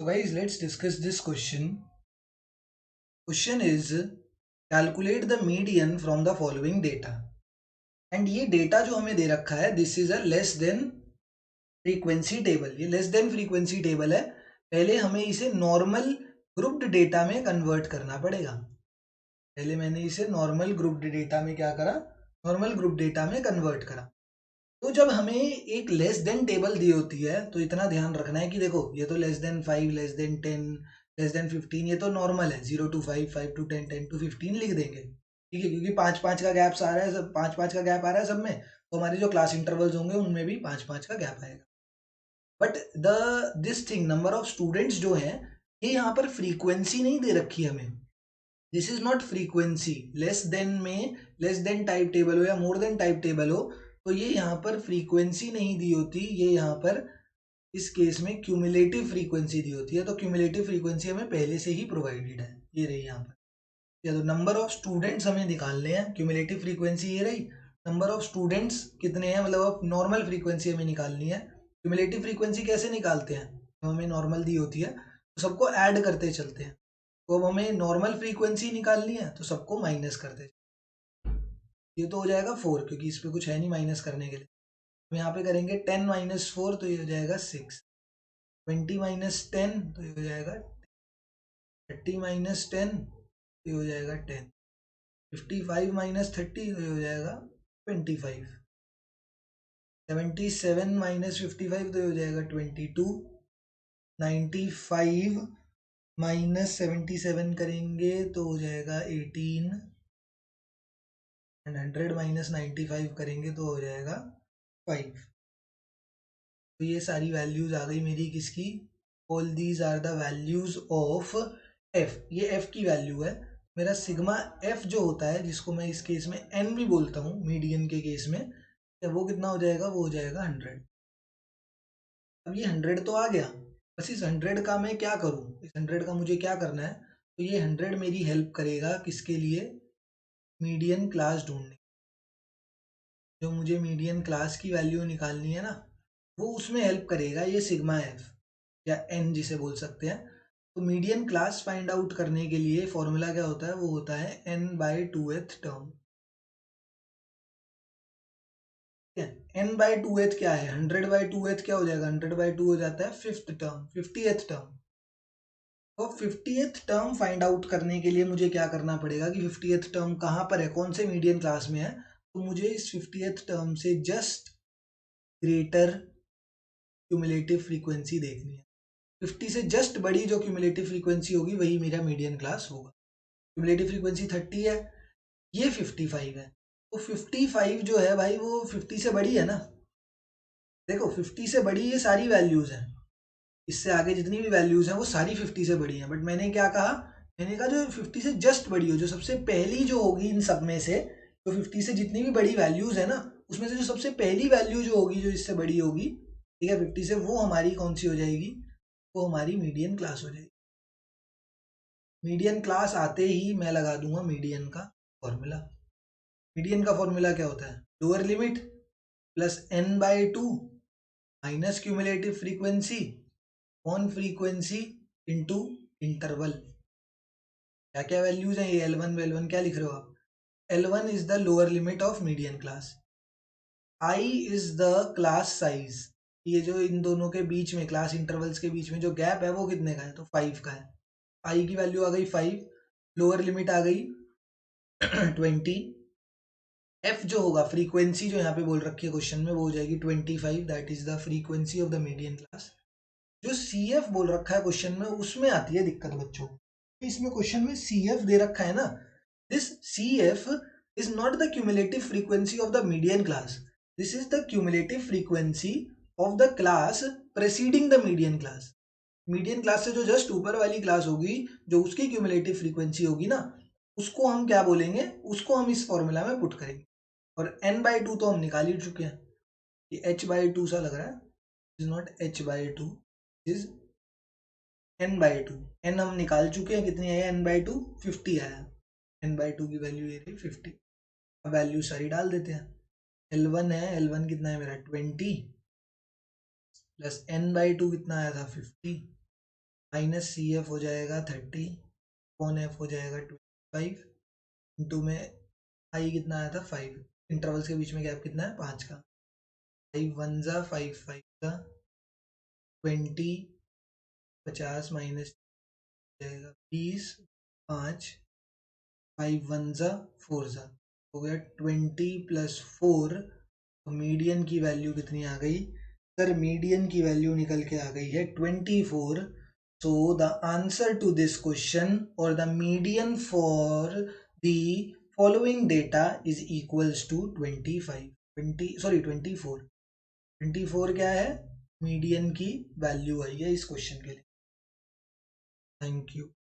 So guys, let's discuss this question. Question is calculate the median from the following data. And ये data जो हमें दे रखा है this is a less than frequency table. ये less than frequency table है. पहले हमें इसे नॉर्मल ग्रुप्ड डेटा में कन्वर्ट करना पड़ेगा. पहले मैंने इसे नॉर्मल ग्रुप्ड डेटा में क्या करा, नॉर्मल ग्रुप डेटा में कन्वर्ट करा. तो जब हमें एक लेस देन टेबल दी होती है तो इतना ध्यान रखना है कि देखो ये तो less than 5, less than 10, less than 15, ये तो नॉर्मल है. 0 to 5, 5 to 10, 10 to 15 लिख देंगे. ठीक है, क्योंकि 5-5 का गैप आ रहा है, सब 5-5 का गैप आ रहा है सब में, तो हमारे जो क्लास इंटरवल्स होंगे उनमें भी 5-5 का गैप आएगा. But the this thing number of students जो है ये यहाँ पर फ्रीक्वेंसी नहीं दे रखी हमें. This is not frequency. Less than में लेस देन टाइप टेबल हो या मोर देन टाइप टेबल हो तो ये यहाँ पर फ्रीक्वेंसी नहीं दी होती, ये यहाँ पर इस केस में क्यूमुलेटिव फ्रीक्वेंसी दी होती है. तो क्यूमुलेटिव फ्रीक्वेंसी हमें पहले से ही प्रोवाइडेड है, ये रही यहाँ पर. या तो नंबर ऑफ स्टूडेंट्स हमें निकालने हैं, क्यूमुलेटिव फ्रीक्वेंसी ये रही. नंबर ऑफ स्टूडेंट्स कितने हैं, मतलब अब नॉर्मल फ्रीक्वेंसी हमें निकालनी है. क्यूमुलेटिव फ्रीक्वेंसी कैसे निकालते हैं, तो हमें नॉर्मल दी होती है तो सबको ऐड करते चलते हैं. तो अब हमें नॉर्मल फ्रीक्वेंसी निकालनी है तो सबको माइनस करते. ये तो हो जाएगा 4 क्योंकि इस पे कुछ है नहीं माइनस करने के लिए. हम यहाँ पे करेंगे 10 माइनस 4 तो ये हो जाएगा 6. 20 माइनस 10 तो ये हो जाएगा 30 माइनस 10 तो ये हो जाएगा 10. 55 माइनस 30 तो ये हो जाएगा 25. 77 माइनस 55 तो ये हो जाएगा 22. 95 माइनस 77 करेंगे तो हो जाएगा 18 एंड 100 माइनस 95 करेंगे तो हो जाएगा 5. तो ये सारी वैल्यूज आ गई मेरी किसकी, all these are the values of F. ये एफ की वैल्यू है. मेरा सिग्मा एफ जो होता है जिसको मैं इस केस में एन भी बोलता हूँ मीडियन के केस में, तो वो कितना हो जाएगा, वो हो जाएगा 100. अब ये 100 तो आ गया, बस इस 100 का मैं क्या करूँ, इस 100 का मुझे क्या करना है. तो ये 100 मेरी हेल्प करेगा किसके लिए, मीडियन क्लास ढूंढने. जो मुझे मीडियन क्लास की वैल्यू निकालनी है ना, वो उसमें हेल्प करेगा ये सिग्मा एफ या एन जिसे बोल सकते हैं. तो मीडियन क्लास फाइंड आउट करने के लिए फॉर्मूला क्या होता है, वो होता है n by 2th term. N by 2th क्या है, 100/2th क्या हो जाएगा, 100/2 हो जाता है 5th टर्म, 50th टर्म. तो 50th टर्म फाइंड आउट करने के लिए मुझे क्या करना पड़ेगा कि 50th टर्म कहाँ पर है, कौन से मीडियन क्लास में है. तो मुझे इस 50th टर्म से जस्ट ग्रेटर क्यूमुलेटिव फ्रीक्वेंसी देखनी है. 50 से जस्ट बड़ी जो क्यूमुलेटिव फ्रीक्वेंसी होगी वही मेरा मीडियन क्लास होगा. क्यूमुलेटिव फ्रीक्वेंसी 30 है, ये 55 है. तो 55 जो है भाई वो 50 से बड़ी है ना. देखो 50 से बड़ी ये सारी वैल्यूज हैं, इससे आगे जितनी भी वैल्यूज हैं वो सारी 50 से बड़ी हैं. बट मैंने क्या कहा, मैंने कहा जो 50 से जस्ट बड़ी हो, जो सबसे पहली जो होगी इन सब में से, तो 50 से जितनी भी बड़ी वैल्यूज है ना उसमें से जो सबसे पहली वैल्यू जो होगी जो इससे बड़ी होगी, ठीक है 50 से, वो हमारी कौन सी हो जाएगी, वो हमारी मीडियन क्लास हो जाएगी. मीडियन क्लास आते ही मैं लगा दूंगा मीडियन का फॉर्मूला. मीडियन का फॉर्मूला क्या होता है, lower limit plus n/2 minus cumulative frequency on frequency into interval. क्या क्या वैल्यूज हैं ये, L1 क्या लिख रहे हो आप, L1 is the lower limit of median class. I is the class size. ये जो इन दोनों के बीच में क्लास इंटरवल्स के बीच में जो गैप है वो कितने का है, तो 5 का है. I की वैल्यू आ गई 5, लोअर लिमिट आ गई 20. एफ जो होगा फ्रीक्वेंसी जो यहाँ पे बोल रखी है क्वेश्चन में वो हो जाएगी 25, that is the frequency of the median class. जो सी एफ बोल रखा है क्वेश्चन में उसमें आती है दिक्कत बच्चों. इसमें क्वेश्चन में सी एफ दे रखा है ना, this C F is not the cumulative frequency of the median class, this is the cumulative frequency of the class preceding the median class. Median class से जो जस्ट ऊपर वाली क्लास होगी जो उसकी क्यूमुलेटिव फ्रीक्वेंसी होगी ना, उसको हम क्या बोलेंगे, उसको हम इस फॉर्मूला में पुट करेंगे. और n/2 तो हम निकाल ही चुके हैं, ये h/2 सा लग रहा है, is not h/2, is n/2. n हम निकाल चुके हैं, कितनी आया n/2, 50 आया. n/2 की वैल्यू ये रही 50. अब वैल्यू सारी डाल देते हैं. L1 है, L1 कितना है मेरा 20 प्लस n/2 कितना आया था 50 माइनस सी एफ हो जाएगा 30, कौन एफ हो जाएगा 25, इंटू में आई कितना आया था 5, इंटरवल्स के बीच में गैप कितना है 5 का, 5 वन ज़ा 5 5 ज़ा 20, 50 माइनस जाएगा 20, 5 5 वन ज़ा 4 ज़ा हो गया 20 प्लस 4। तो मीडियन की वैल्यू कितनी आ गई सर? मीडियन की वैल्यू निकल के आ गई है 24। So the answer to this question और the median for the following data is equals to 24। 24 क्या है? मीडियन की वैल्यू आई है इस क्वेश्चन के लिए। Thank you.